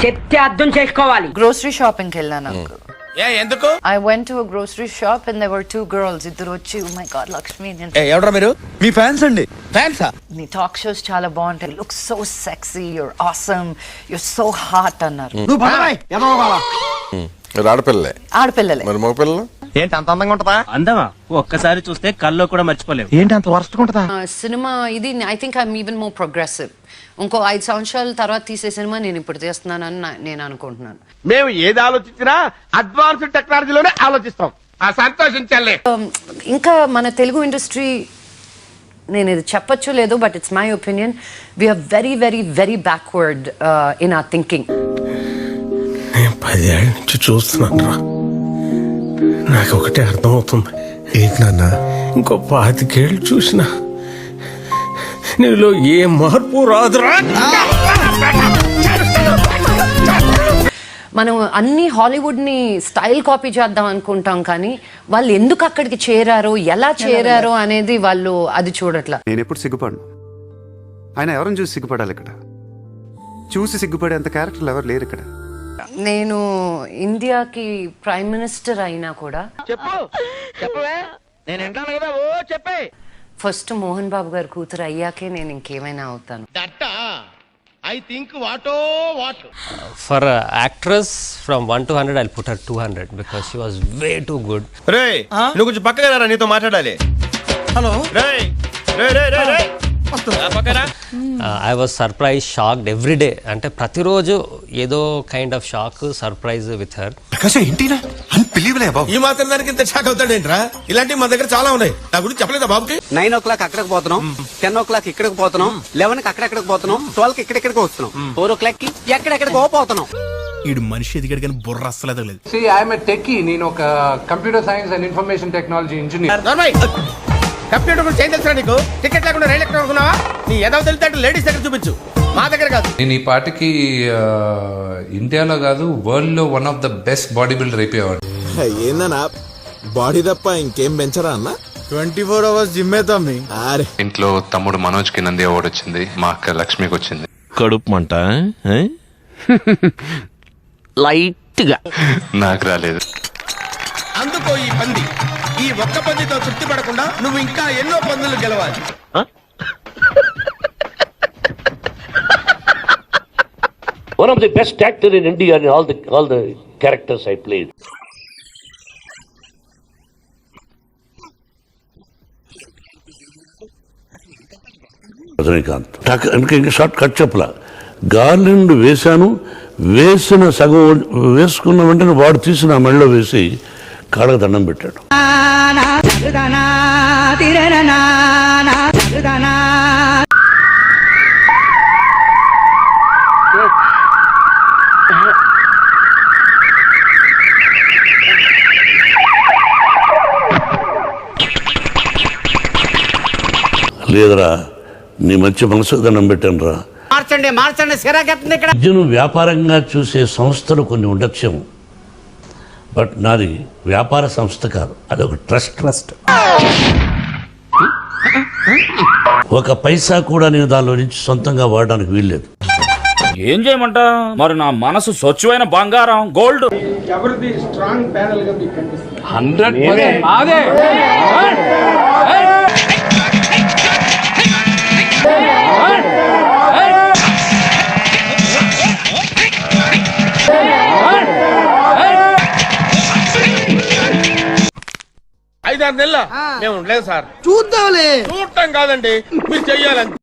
చెప్తే అర్థం చేసుకోవాలి. గ్రోసరీ షాపింగ్ వెళ్ళాను. ఎందుకు? I went to a grocery shop and there were 2 girls. ఇద్దరు వచ్చి, oh my god, Lakshmi, ఎవడ్రా మీరు? మీ ఫ్యాన్స్ అండి. ఫ్యాన్సా? నీ టాక్ షోస్ చాలా బాగుంటాయి. You look so sexy, you're awesome, you're so hot అన్నారు. నువ్వు పడరాయ్ ఎదవ బావా. ఆడపిల్లలే. ఆడపిల్లలే. మరి మగ పిల్లలు ఏంటి అంత అందంగా ఉంటదా? అందమా ఒక్కసారి చూస్తే కల్లో కూడా మర్చిపోలేవు. ఏంటి అంత వరస్ట్ ఉంటదా? సినిమా ఇది I think I'm even more progressive. ఇంకో 5 సంవత్సరాల తర్వాత తీసే సినిమా నేను ఇప్పుడు చేస్తున్నానని నేను అనుకుంటున్నాను. మేము ఏది ఆలోచించినా అడ్వాన్స్డ్ టెక్నాలజీలోనే ఆలోచిస్తాం. ఆ సంతోషించాలే. ఇంకా మన తెలుగు ఇండస్ట్రీ, నేను ఇది చెప్పొచ్చు లేదు, but it's my opinion, we're very very very backward in our thinking. నేను 10 ఏళ్ళ నుంచి చూస్తున్నాను రా, నాకు ఒకటే అర్థం అవుతుంది. ఏంటి నాన్న, ఇంకో 25 ఏళ్ళు చూసినా నీలో ఏ మార్పు రాదురా. మనం అన్ని హాలీవుడ్ ని స్టైల్ కాపీ చేద్దాం అనుకుంటాం, కానీ వాళ్ళు ఎందుకు అక్కడికి చేరారో, ఎలా చేరారో అనేది వాళ్ళు అది చూడట్లా. నేను ఎప్పుడు సిగ్గుపడను. ఆయన ఎవరిని చూసి సిగ్గుపడాలి? ఇక్కడ చూసి సిగ్గుపడేంత క్యారెక్టర్లు ఎవరు లేరు ఇక్కడ. నేను ఇండియాకి ప్రైమ్ మినిస్టర్ అయినా కూడా చెప్పవే, నేను వింటాను కదా. ఓ చెప్పే. ఫస్ట్ మోహన్ బాబు గారు కూతురు అయ్యాకే నేను ఇంకేమైనా అవుతాను. I think what? For an actress from 1 to 100, I'll put her 200 because she was way too good. రేయ్ నువ్వు కొంచెం పక్కగా రా, నీతో మాట్లాడాలి. హలో రేయ్ రేయ్ రేయ్ రేయ్ రేయ్ పక్కరా. I was surprised, shocked every day. అంటే ప్రతిరోజు ఏదో kind of shock, surprise with her. Prakash ఏంటినా అన్బిలీవబుల్ బాబు. ఈ మాత్రం దానికి ఇంత షాక్ అవుతాడేంట్రా? ఇలాంటివి మన దగ్గర చాలా ఉన్నాయి. నా గురించి చెప్పలేదా బాబుకి? 9 o'clock అక్కడికి పోతున్నాం, 10 o'clock ఇక్కడికి పోతున్నాం, 11కి అక్కడెక్కడికి పోతున్నాం, 12కి ఇక్కడెక్కడికి వస్తున్నాం, 4 o'clockకి ఎక్కడెక్కడికి పోతున్నాం. ఈడు మనిషి ఎదిగాడు కానీ బుర్ర అస్సలు ఎదగలేదు. ఐఎమ్ టెక్కీ, నేను ఒక computer science and information technology engineer. Computer గురించి ఏం తెలుసా నీకు? టికెట్ లేకుండా రైలు ఎక్కడ అనుకున్నావా? నీ ఏదో తెలితే లేడీస్ దగ్గర చూపించు, మా దగ్గర కాదు. నేను ఈ పార్టీకి ఇండియాలో కాదు, వరల్డ్ లో one of the best body builder అయిపోయాడు. ఏందన్నా బాడీ తప్ప ఇంకేం పెంచరా అన్న? 24 hours జిమ్ అవుతాం. ఇంట్లో తమ్ముడు మనోజ్ కి నంది అవార్డు వచ్చింది, మా అక్క లక్ష్మికి వచ్చింది. కడుపు మంట లైట్ గా నాకు రాలేదు. అందుకో ఈ పంది. ఈ ఒక్క పందితో తృప్తి పడకుండా నువ్వు ఇంకా ఎన్నో పందులు గెలవాలి. One of the best actor in India in all the characters I played. Rajinikanth ఇంకా షార్ట్ కట్ చెప్పలా. గార్లెండ్ వేశాను, వేసిన సగం వేసుకున్న వెంటనే వాడు తీసి నా మెడలో వేసి కాళ్ళకు దండం పెట్టాడు. లేదురా, నీ మంచి మనసుకు దండం పెట్టాను రా. విద్యను వ్యాపారంగా చూసే సంస్థలు కొన్ని ఉండొచ్చేమో, బట్ నాది వ్యాపార సంస్థ కాదు, అదొక ట్రస్ట్. ఒక పైసా కూడా నేను దానిలో నుంచి సొంతంగా వాడడానికి వీల్లేదు. ఏం చేయమంటా మరి, నా మనసు స్వచ్ఛమైన బంగారం, గోల్డ్. ఎవరిది స్ట్రాంగ్ ప్యానల్ గా మీకు కనిపిస్తుంది? 100% మాదే. ఐదారు నెలల మేము ఉండలేదు సార్. చూద్దాంలే. చూడటం కాదండి, మీరు చెయ్యాలంటే.